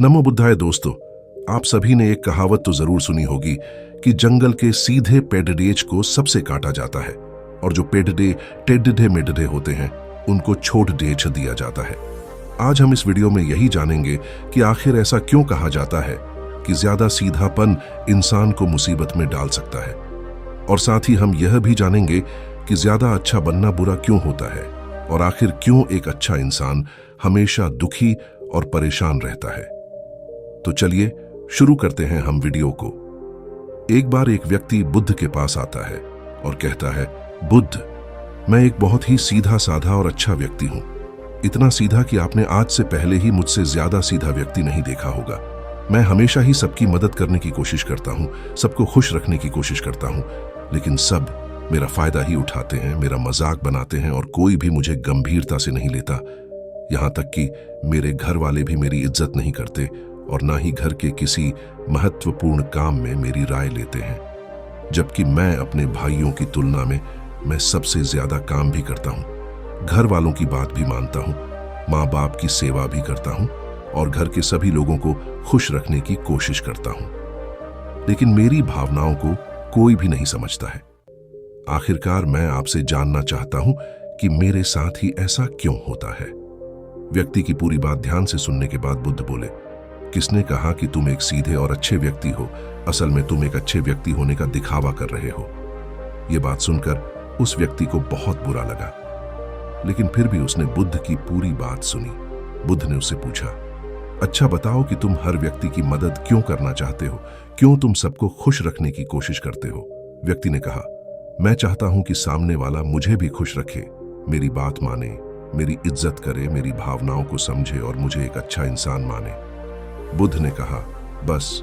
नमो बुद्धाय दोस्तों, आप सभी ने एक कहावत तो जरूर सुनी होगी कि जंगल के सीधे पेडडेज को सबसे काटा जाता है और जो पेडडे टेढ़े मेढ़े होते हैं उनको छोड़ डेछ दिया जाता है। आज हम इस वीडियो में यही जानेंगे कि आखिर ऐसा क्यों कहा जाता है कि ज्यादा सीधापन इंसान को मुसीबत में डाल सकता है, और साथ ही हम यह भी जानेंगे कि ज्यादा अच्छा बनना बुरा क्यों होता है और आखिर क्यों एक अच्छा इंसान हमेशा दुखी और परेशान रहता है। तो चलिए शुरू करते हैं हम वीडियो को। एक बार एक व्यक्ति बुद्ध के पास आता है और कहता है, बुद्ध, मैं एक बहुत ही सीधा साधा और अच्छा व्यक्ति हूं, इतना सीधा कि आपने आज से पहले ही मुझसे ज्यादा सीधा व्यक्ति नहीं देखा होगा। मैं हमेशा ही सबकी मदद करने की कोशिश करता हूं, सबको खुश रखने की कोशिश करता हूं, लेकिन सब मेरा फायदा ही उठाते हैं, मेरा मजाक बनाते हैं और कोई भी मुझे गंभीरता से नहीं लेता। यहां तक कि मेरे घर वाले भी मेरी इज्जत नहीं करते और ना ही घर के किसी महत्वपूर्ण काम में मेरी राय लेते हैं, जबकि मैं अपने भाइयों की तुलना में मैं सबसे ज्यादा काम भी करता हूं, घर वालों की बात भी मानता हूं, माँ बाप की सेवा भी करता हूं और घर के सभी लोगों को खुश रखने की कोशिश करता हूं, लेकिन मेरी भावनाओं को कोई भी नहीं समझता है। आखिरकार मैं आपसे जानना चाहता हूं कि मेरे साथ ही ऐसा क्यों होता है। व्यक्ति की पूरी बात ध्यान से सुनने के बाद बुद्ध बोले, किसने कहा कि तुम एक सीधे और अच्छे व्यक्ति हो? असल में तुम एक अच्छे व्यक्ति होने का दिखावा कर रहे हो। यह बात सुनकर उस व्यक्ति को बहुत बुरा लगा, लेकिन फिर भी उसने बुद्ध की पूरी बात सुनी। बुद्ध ने उससे पूछा, अच्छा बताओ कि तुम हर व्यक्ति की मदद क्यों करना चाहते हो? क्यों तुम सबको खुश रखने की कोशिश करते हो? व्यक्ति ने कहा, मैं चाहता हूं कि सामने वाला मुझे भी खुश रखे, मेरी बात माने, मेरी इज्जत करे, मेरी भावनाओं को समझे और मुझे एक अच्छा इंसान माने। बुद्ध ने कहा, बस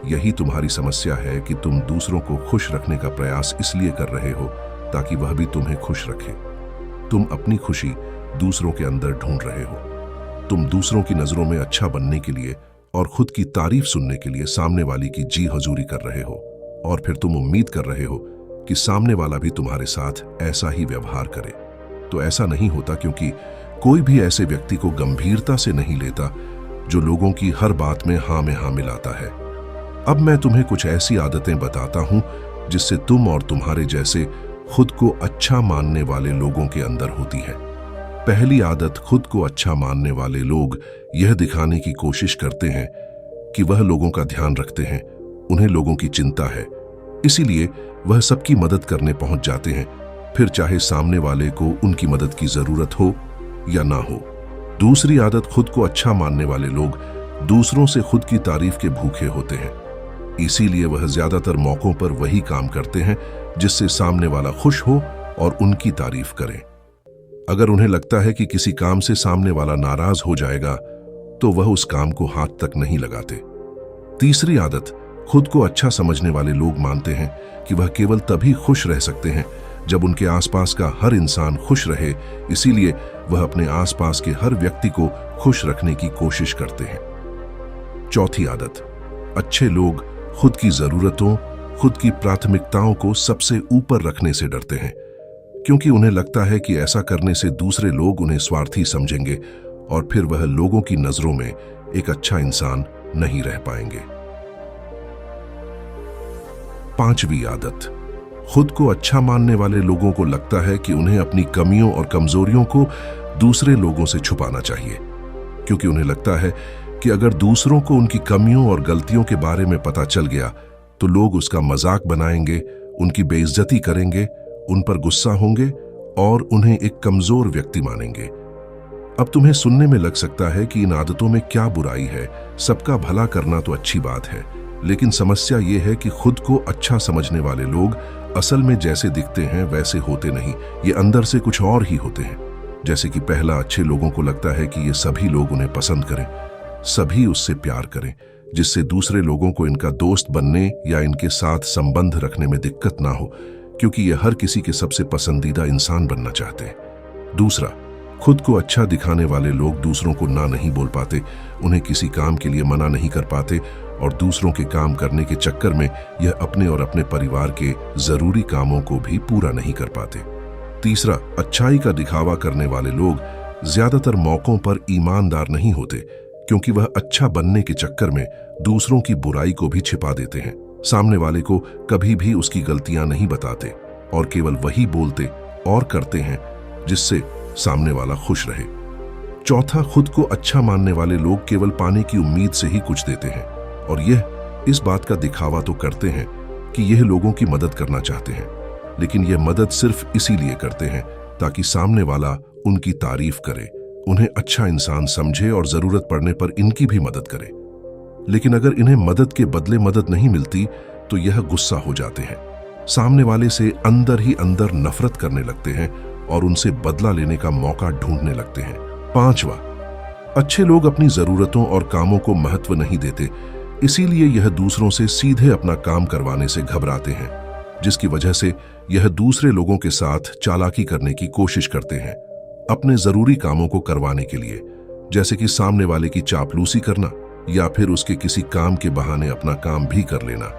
यही तुम्हारी समस्या है कि तुम दूसरों को खुश रखने का प्रयास इसलिए कर रहे हो ताकि वह भी तुम्हें खुश रखे। तुम अपनी खुशी दूसरों के अंदर ढूंढ रहे हो। तुम दूसरों की नजरों में अच्छा बनने के लिए और खुद की तारीफ सुनने के लिए सामने वाले की जी हजूरी कर रहे हो, और फिर तुम उम्मीद कर रहे हो कि सामने वाला भी तुम्हारे साथ ऐसा ही व्यवहार करे। तो ऐसा नहीं होता, क्योंकि कोई भी ऐसे व्यक्ति को गंभीरता से नहीं लेता जो लोगों की हर बात में हाँ में हाँ मिलाता है। अब मैं तुम्हें कुछ ऐसी आदतें बताता हूं जिससे तुम और तुम्हारे जैसे खुद को अच्छा मानने वाले लोगों के अंदर होती है। पहली आदत, खुद को अच्छा मानने वाले लोग यह दिखाने की कोशिश करते हैं कि वह लोगों का ध्यान रखते हैं, उन्हें लोगों की चिंता है, इसीलिए वह सबकी मदद करने पहुंच जाते हैं, फिर चाहे सामने वाले को उनकी मदद की जरूरत हो या ना हो। दूसरी आदत, खुद को अच्छा मानने वाले लोग दूसरों से खुद की तारीफ के भूखे होते हैं, इसीलिए वह ज्यादातर मौकों पर वही काम करते हैं जिससे सामने वाला खुश हो और उनकी तारीफ करे। अगर उन्हें लगता है कि किसी काम से सामने वाला नाराज हो जाएगा तो वह उस काम को हाथ तक नहीं लगाते। तीसरी आदत, खुद को अच्छा समझने वाले लोग मानते हैं कि वह केवल तभी खुश रह सकते हैं जब उनके आसपास का हर इंसान खुश रहे, इसीलिए वह अपने आसपास के हर व्यक्ति को खुश रखने की कोशिश करते हैं। चौथी आदत, अच्छे लोग खुद की जरूरतों, खुद की प्राथमिकताओं को सबसे ऊपर रखने से डरते हैं, क्योंकि उन्हें लगता है कि ऐसा करने से दूसरे लोग उन्हें स्वार्थी समझेंगे और फिर वह लोगों की नजरों में एक अच्छा इंसान नहीं रह पाएंगे। पांचवी आदत, खुद को अच्छा मानने वाले लोगों को लगता है कि उन्हें अपनी कमियों और कमजोरियों को दूसरे लोगों से छुपाना चाहिए, क्योंकि उन्हें लगता है कि अगर दूसरों को उनकी कमियों और गलतियों के बारे में पता चल गया तो लोग उसका मजाक बनाएंगे, उनकी बेइज्जती करेंगे, उन पर गुस्सा होंगे और उन्हें एक कमजोर व्यक्ति मानेंगे। अब तुम्हें सुनने में लग सकता है कि इन आदतों में क्या बुराई है, सबका भला करना तो अच्छी बात है, लेकिन समस्या यह है कि खुद को अच्छा समझने वाले लोग असल में जैसे दिखते हैं वैसे होते नहीं, ये अंदर से कुछ और ही होते हैं। जैसे कि पहला, अच्छे लोगों को लगता है कि ये सभी लोग उन्हें पसंद करें, सभी उससे प्यार करें, जिससे दूसरे लोगों को इनका दोस्त बनने या इनके साथ संबंध रखने में दिक्कत ना हो, क्योंकि ये हर किसी के सबसे पसंदीदा इंसान बनना चाहते हैं। दूसरा, खुद को अच्छा दिखाने वाले लोग दूसरों को ना नहीं बोल पाते, उन्हें किसी काम के लिए मना नहीं कर पाते और दूसरों के काम करने के चक्कर में यह अपने और अपने परिवार के जरूरी कामों को भी पूरा नहीं कर पाते। तीसरा, अच्छाई का दिखावा करने वाले लोग ज्यादातर मौकों पर ईमानदार नहीं होते, क्योंकि वह अच्छा बनने के चक्कर में दूसरों की बुराई को भी छिपा देते हैं। सामने वाले को कभी भी उसकी गलतियां नहीं बताते और केवल वही बोलते और करते हैं जिससे सामने वाला खुश रहे। चौथा, खुद को अच्छा मानने वाले लोग केवल पाने की उम्मीद से ही कुछ देते हैं और यह इस बात का दिखावा तो करते हैं कि यह लोगों की मदद करना चाहते हैं, लेकिन यह मदद सिर्फ इसीलिए करते हैं ताकि सामने वाला उनकी तारीफ करे, उन्हें अच्छा इंसान समझे और जरूरत पड़ने पर इनकी भी मदद करे। लेकिन अगर इन्हें मदद के बदले मदद नहीं मिलती तो यह गुस्सा हो जाते हैं, सामने वाले से अंदर ही अंदर नफरत करने लगते हैं और उनसे बदला लेने का मौका ढूंढने लगते हैं। पांचवा, अच्छे लोग अपनी जरूरतों और कामों को महत्व नहीं देते, इसीलिए यह दूसरों से सीधे अपना काम करवाने से घबराते हैं, जिसकी वजह से यह दूसरे लोगों के साथ चालाकी करने की कोशिश करते हैं अपने जरूरी कामों को करवाने के लिए, जैसे कि सामने वाले की चापलूसी करना या फिर उसके किसी काम के बहाने अपना काम भी कर लेना।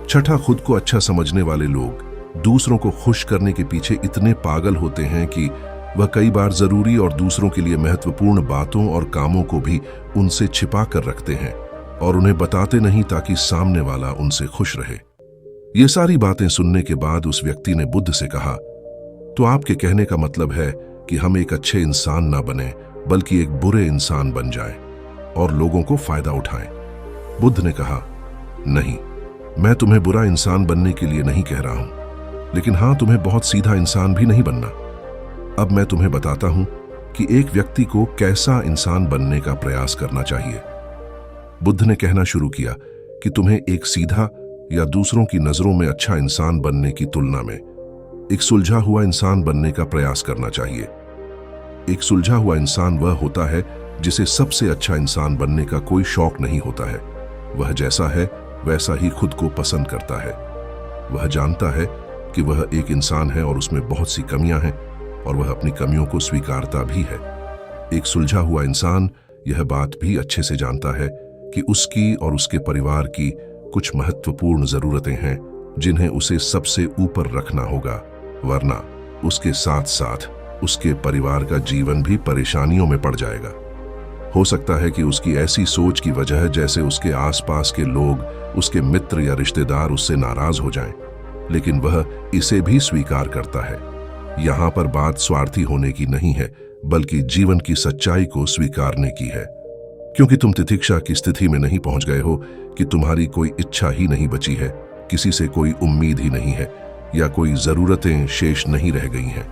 छठा, खुद को अच्छा समझने वाले लोग दूसरों को खुश करने के पीछे इतने पागल होते हैं कि वह कई बार जरूरी और दूसरों के लिए महत्वपूर्ण बातों और कामों को भी उनसे छिपा कर रखते हैं और उन्हें बताते नहीं ताकि सामने वाला उनसे खुश रहे। ये सारी बातें सुनने के बाद उस व्यक्ति ने बुद्ध से कहा, तो आपके कहने का मतलब है कि हम एक अच्छे इंसान ना बने बल्कि एक बुरे इंसान बन जाएं और लोगों को फायदा उठाएं। बुद्ध ने कहा, नहीं, मैं तुम्हें बुरा इंसान बनने के लिए नहीं कह रहा हूं, लेकिन हां, तुम्हें बहुत सीधा इंसान भी नहीं बनना। अब मैं तुम्हें बताता हूं कि एक व्यक्ति को कैसा इंसान बनने का प्रयास करना चाहिए। बुद्ध ने कहना शुरू किया कि तुम्हें एक सीधा या दूसरों की नजरों में अच्छा इंसान बनने की तुलना में एक सुलझा हुआ इंसान बनने का प्रयास करना चाहिए। एक सुलझा हुआ इंसान वह होता है जिसे सबसे अच्छा इंसान बनने का कोई शौक नहीं होता है। वह जैसा है वैसा ही खुद को पसंद करता है। वह जानता है कि वह एक इंसान है और उसमें बहुत सी कमियां हैं और वह अपनी कमियों को स्वीकारता भी है। एक सुलझा हुआ इंसान यह बात भी अच्छे से जानता है कि उसकी और उसके परिवार की कुछ महत्वपूर्ण जरूरतें हैं जिन्हें उसे सबसे ऊपर रखना होगा, वरना उसके साथ साथ उसके परिवार का जीवन भी परेशानियों में पड़ जाएगा। हो सकता है कि उसकी ऐसी सोच की वजह जैसे उसके आसपास के लोग, उसके मित्र या रिश्तेदार उससे नाराज हो जाएं, लेकिन वह इसे भी स्वीकार करता है। यहां पर बात स्वार्थी होने की नहीं है, बल्कि जीवन की सच्चाई को स्वीकारने की है, क्योंकि तुम तितिक्षा की स्थिति में नहीं पहुंच गए हो कि तुम्हारी कोई इच्छा ही नहीं बची है, किसी से कोई उम्मीद ही नहीं है या कोई जरूरतें शेष नहीं रह गई हैं।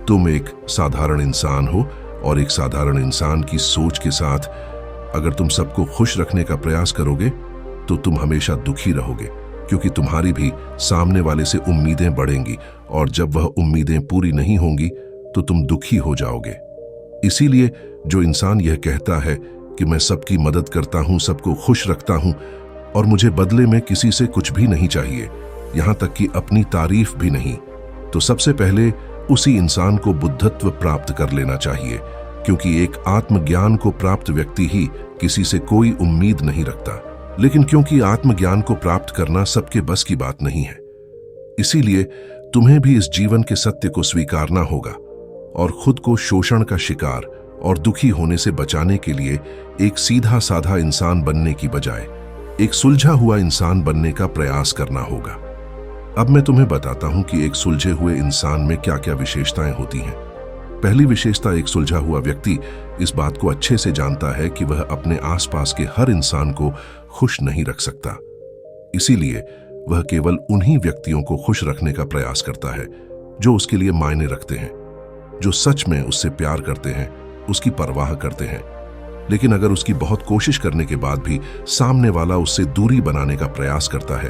तुम एक साधारण इंसान हो और एक साधारण इंसान की सोच के साथ अगर तुम सबको खुश रखने का प्रयास करोगे तो तुम हमेशा दुखी रहोगे, क्योंकि तुम्हारी भी सामने वाले से उम्मीदें बढ़ेंगी और जब वह उम्मीदें पूरी नहीं होंगी तो तुम दुखी हो जाओगे। इसीलिए जो इंसान यह कहता है कि मैं सबकी मदद करता हूं, सबको खुश रखता हूं और मुझे बदले में किसी से कुछ भी नहीं चाहिए, यहां तक कि अपनी तारीफ भी नहीं, तो सबसे पहले उसी इंसान को बुद्धत्व प्राप्त कर लेना चाहिए, क्योंकि एक आत्मज्ञान को प्राप्त व्यक्ति ही किसी से कोई उम्मीद नहीं रखता। लेकिन क्योंकि आत्मज्ञान को प्राप्त करना सबके बस की बात नहीं है, इसीलिए तुम्हें भी इस जीवन के सत्य को स्वीकारना होगा और खुद को शोषण का शिकार और दुखी होने से बचाने के लिए एक सीधा साधा इंसान बनने की बजाय एक सुलझा हुआ इंसान बनने का प्रयास करना होगा। अब मैं तुम्हें बताता हूं कि एक सुलझे हुए इंसान में क्या क्या विशेषताएं होती हैं। पहली विशेषता, एक सुलझा हुआ व्यक्ति इस बात को अच्छे से जानता है कि वह अपने आसपास के हर इंसान को खुश नहीं रख सकता, इसीलिए वह केवल उन्हीं व्यक्तियों को खुश रखने का प्रयास करता है जो उसके लिए मायने रखते हैं, जो सच में उससे प्यार करते हैं, उसकी परवाह करते हैं। लेकिन अगर उसकी बहुत कोशिश करने के बाद भी सामने वाला उससे दूरी बनाने का प्रयास करता है,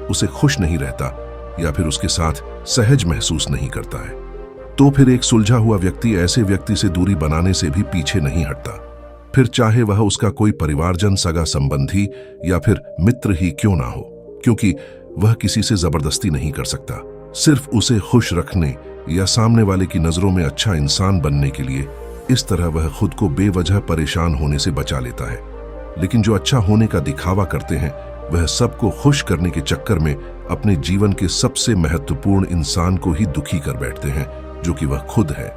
उसे खुश नहीं रहता या फिर उसके साथ सहज महसूस नहीं करता है, तो फिर एक सुलझा हुआ व्यक्ति ऐसे व्यक्ति से दूरी बनाने से भी पीछे नहीं हटता, फिर चाहे वह उसका कोई परिवारजन, सगा संबंधी या फिर मित्र ही क्यों ना हो, क्योंकि वह किसी से जबरदस्ती नहीं कर सकता। सिर्फ उसे खुश रखने या सामने वाले की नजरों में अच्छा इंसान बनने के लिए इस तरह वह खुद को बेवजह परेशान होने से बचा लेता है। लेकिन जो अच्छा होने का दिखावा करते हैं वह सबको खुश करने के चक्कर में अपने जीवन के सबसे महत्वपूर्ण इंसान को ही दुखी कर बैठते हैं, जो कि वह खुद है।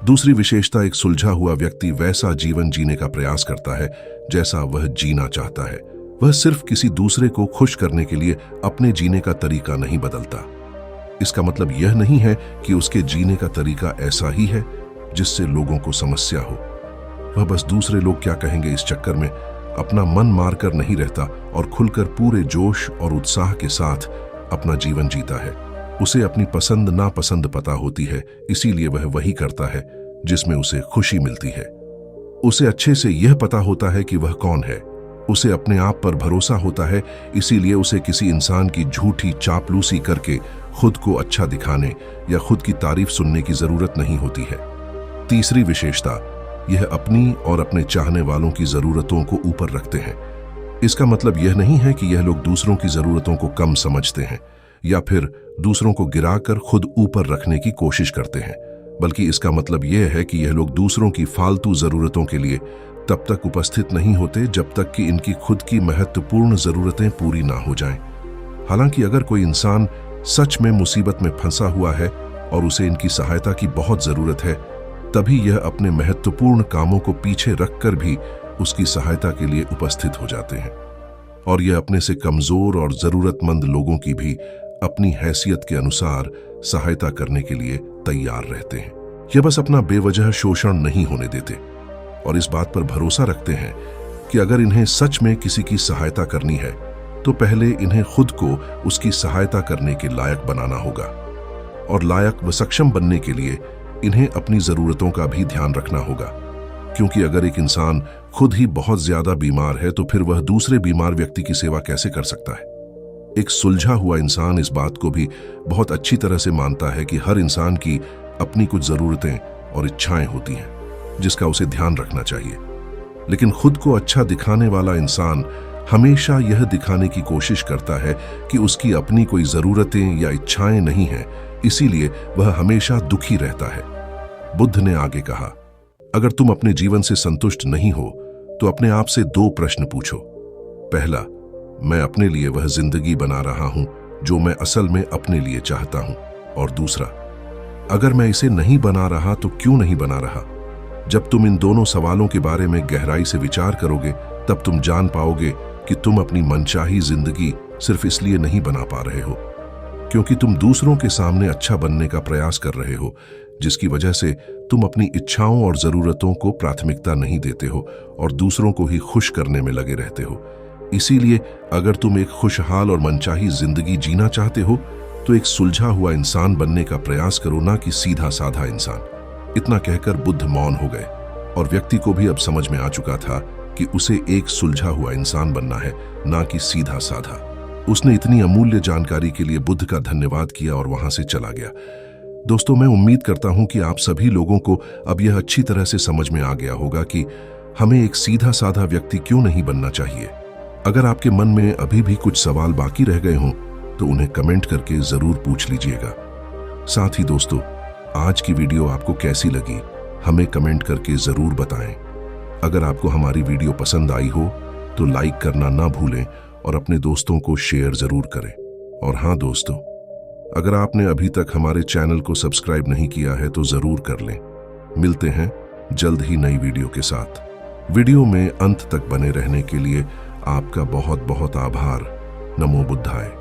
दूसरी विशेषता, एक सुलझा हुआ व्यक्ति वैसा जीवन जीने का प्रयास करता है जैसा वह जीना चाहता है। वह सिर्फ किसी दूसरे को खुश करने के लिए अपने जीने का तरीका नहीं बदलता। इसका मतलब यह नहीं है कि उसके जीने का तरीका ऐसा ही है जिससे लोगों को समस्या हो। वह बस दूसरे लोग क्या कहेंगे इस चक्कर में अपना मन मारकर नहीं रहता और खुलकर पूरे जोश और उत्साह के साथ अपना जीवन जीता है। उसे अपनी पसंद नापसंद पता होती है, इसीलिए वह वही करता है जिसमें उसे खुशी मिलती है। उसे अच्छे से यह पता होता है कि वह कौन है। उसे अपने आप पर भरोसा होता है, इसीलिए उसे किसी इंसान की झूठी चापलूसी करके खुद को अच्छा दिखाने या खुद की तारीफ सुनने की जरूरत नहीं होती है। तीसरी विशेषता, यह अपनी और अपने चाहने वालों की जरूरतों को ऊपर रखते हैं। इसका मतलब यह नहीं है कि यह लोग दूसरों की जरूरतों को कम समझते हैं या फिर दूसरों को गिराकर खुद ऊपर रखने की कोशिश करते हैं, बल्कि इसका मतलब यह है कि यह लोग दूसरों की फालतू जरूरतों के लिए तब तक उपस्थित नहीं होते जब तक कि इनकी खुद की महत्वपूर्ण जरूरतें पूरी ना हो जाएं। हालांकि अगर कोई इंसान सच में मुसीबत में फंसा हुआ है और उसे इनकी सहायता की बहुत जरूरत है, तभी यह अपने महत्वपूर्ण कामों को पीछे रखकर भी उसकी सहायता के लिए उपस्थित हो जाते हैं। और यह अपने से कमजोर और जरूरतमंद लोगों की भी अपनी हैसियत के अनुसार सहायता करने के लिए तैयार रहते हैं। यह बस अपना बेवजह शोषण नहीं होने देते और इस बात पर भरोसा रखते हैं कि अगर इन्हें सच में किसी की सहायता करनी है तो पहले इन्हें खुद को उसकी सहायता करने के लायक बनाना होगा। और लायक व सक्षम बनने के लिए इन्हें अपनी जरूरतों का भी ध्यान रखना होगा, क्योंकि अगर एक इंसान खुद ही बहुत ज्यादा बीमार है तो फिर वह दूसरे बीमार व्यक्ति की सेवा कैसे कर सकता है। एक सुलझा हुआ इंसान इस बात को भी बहुत अच्छी तरह से मानता है कि हर इंसान की अपनी कुछ जरूरतें और इच्छाएं होती हैं जिसका उसे ध्यान रखना चाहिए। लेकिन खुद को अच्छा दिखाने वाला इंसान हमेशा यह दिखाने की कोशिश करता है कि उसकी अपनी कोई जरूरतें या इच्छाएं नहीं हैं, इसीलिए वह हमेशा दुखी रहता है। बुद्ध ने आगे कहा, अगर तुम अपने जीवन से संतुष्ट नहीं हो तो अपने आप से 2 प्रश्न पूछो। पहला, मैं अपने लिए वह जिंदगी बना रहा हूं जो मैं असल में अपने लिए चाहता हूं? और दूसरा, अगर मैं इसे नहीं बना रहा तो क्यों नहीं बना रहा? जब तुम इन दोनों सवालों के बारे में गहराई से विचार करोगे तब तुम जान पाओगे कि तुम अपनी मनचाही जिंदगी सिर्फ इसलिए नहीं बना पा रहे हो क्योंकि तुम दूसरों के सामने अच्छा बनने का प्रयास कर रहे हो, जिसकी वजह से तुम अपनी इच्छाओं और जरूरतों को प्राथमिकता नहीं देते हो और दूसरों को ही खुश करने में लगे रहते हो। इसीलिए अगर तुम एक खुशहाल और मनचाही जिंदगी जीना चाहते हो तो एक सुलझा हुआ इंसान बनने का प्रयास करो, ना कि सीधा साधा इंसान। इतना कहकर बुद्ध मौन हो गए और व्यक्ति को भी अब समझ में आ चुका था कि उसे एक सुलझा हुआ इंसान बनना है, ना कि सीधा साधा। उसने इतनी अमूल्य जानकारी के लिए बुद्ध का धन्यवाद किया और वहां से चला गया। दोस्तों, मैं उम्मीद करता हूं कि आप सभी लोगों को अब यह अच्छी तरह से समझ में आ गया होगा कि हमें एक सीधा साधा व्यक्ति क्यों नहीं बनना चाहिए। अगर आपके मन में अभी भी कुछ सवाल बाकी रह गए हों तो उन्हें कमेंट करके जरूर पूछ लीजिएगा। साथ ही दोस्तों, आज की वीडियो आपको कैसी लगी हमें कमेंट करके जरूर बताएं। अगर आपको हमारी वीडियो पसंद आई हो तो लाइक करना ना भूलें और अपने दोस्तों को शेयर जरूर करें। और हाँ दोस्तों, अगर आपने अभी तक हमारे चैनल को सब्सक्राइब नहीं किया है तो जरूर कर लें। मिलते हैं जल्द ही नई वीडियो के साथ। वीडियो में अंत तक बने रहने के लिए आपका बहुत बहुत आभार। नमो बुद्धाय।